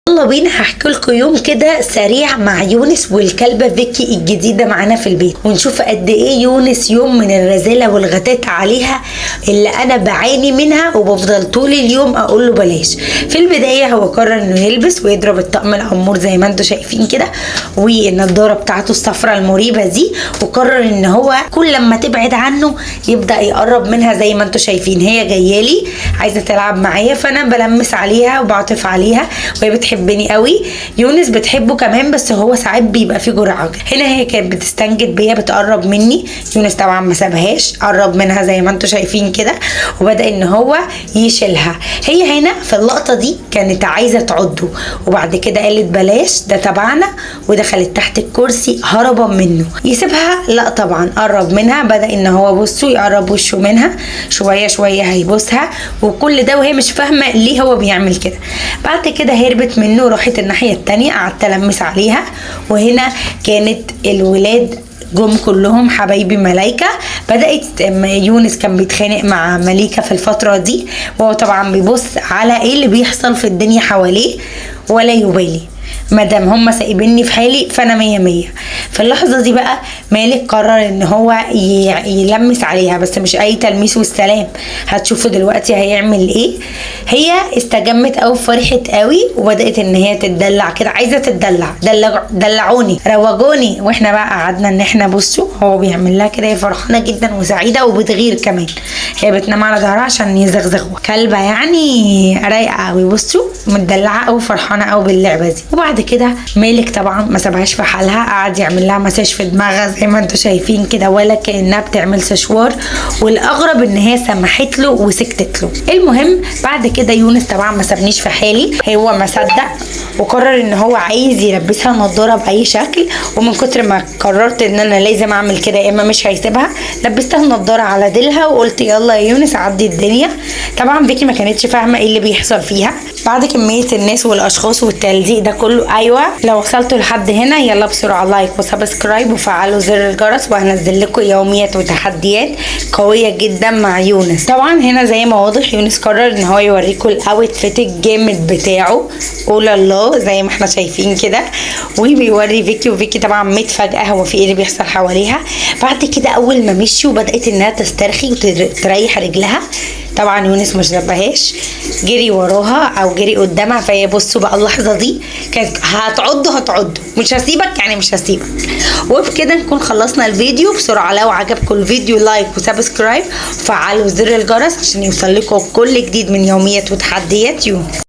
يلا بينا هحكي لكم يوم كده سريع مع يونس والكلبه فيكي الجديده معانا في البيت، ونشوف قد ايه يونس يوم من الرذاله والغتات عليها اللي انا بعاني منها وبفضل طول اليوم اقول له بلاش. في البدايه هو قرر انه يلبس ويضرب الطقم الامور زي ما انتم شايفين كده والنضاره بتاعته الصفراء المريبه دي، وقرر ان هو كل لما تبعد عنه يبدا يقرب منها زي ما انتم شايفين. هي جايه لي عايزه تلعب معايا فانا بلمس عليها وبعطف عليها وهي بتحبني قوي. يونس بتحبه كمان بس هو ساعات بيبقى فيه جرعه. هنا هي كانت بتستنجد بيا بتقرب مني، يونس طبعا ما سابهاش، قرب منها زي ما انتم شايفين كده وبدا ان هو يشيلها. هي هنا في اللقطه دي كانت عايزه تعضه وبعد كده قالت بلاش ده تبعنا ودخلت تحت الكرسي هربا منه. يسيبها؟ لا طبعا، قرب منها بدا ان هو بصوا يقرب وشه منها شويه شويه هيبوسها وكل ده وهي مش فاهمه ليه هو بيعمل كده. بعد كده هربت منه وراحت الناحيه التانيه، قعدت المس عليها. وهنا كانت الولاد جم كلهم حبايبي ملايكة. بدأت يونس كان بيتخانق مع مليكة في الفترة دي وهو طبعا بيبص على ايه اللي بيحصل في الدنيا حواليه ولا يبالي، مادام هم سايبيني في حالي فانا 100. في اللحظه دي بقى مالك قرر ان هو يلمس عليها، بس مش اي تلميس والسلام، هتشوفوا دلوقتي هيعمل ايه. هي استجمت او فرحت قوي وبدات ان هي تتدلع كده، عايزه تتدلع، دلعوني روجوني. واحنا بقى قعدنا ان احنا بصوا هو بيعمل لها كده، هي فرحانه جدا وسعيده وبتغير كمان. هي بتنام على ظهرها عشان يزغزغوا، كلبه يعني رايقه قوي، بصوا متدلعه او فرحانه او باللعبه دي. وبعد كده مالك طبعا ما سابهاش في حالها، قعد يعمل لها مساج في دماغها زي ما انتم شايفين كده ولا كانها بتعمل سشوار، والاغرب ان هي سمحت له وسكتت له. المهم بعد كده يونس طبعا ما سابنيش في حالي، هو ما صدق وقرر ان هو عايز يلبسها نضاره باي شكل. ومن كتر ما قررت ان انا لازم اعمل كده يا اما مش هيسيبها، لبستها النضاره على ديلها وقلت يلا يا يونس عدي الدنيا. طبعا فيكي ما كانتش فاهمه ايه اللي بيحصل فيها. بعد كميه الناس والاشخاص والتلزيق ده كله، ايوه لو وصلتوا لحد هنا يلا بسرعه لايك وسبسكرايب وفعلوا زر الجرس وهنزل لكم يوميات وتحديات قويه جدا مع يونس. طبعا هنا زي ما واضح يونس قرر ان هو يوريكم الاوت فيت الجامد بتاعه، قول الله زي ما احنا شايفين كده، وبيوري فيكي وفيكي طبعا متفاجئه هو في ايه اللي بيحصل حواليها. بعد كده اول ما مشوا بدات انها تسترخي وتريح رجلها. طبعا يونس مش نبهاش، جري وراها او جري قدامها. فهي بصوا بقى اللحظه دي كانت هتعضه مش هسيبك يعني مش هسيبك. وبكده نكون خلصنا الفيديو. بسرعه لو عجبكم الفيديو لايك وسبسكرايب وفعلوا زر الجرس عشان يوصل لكم كل جديد من يوميات وتحديات يونس.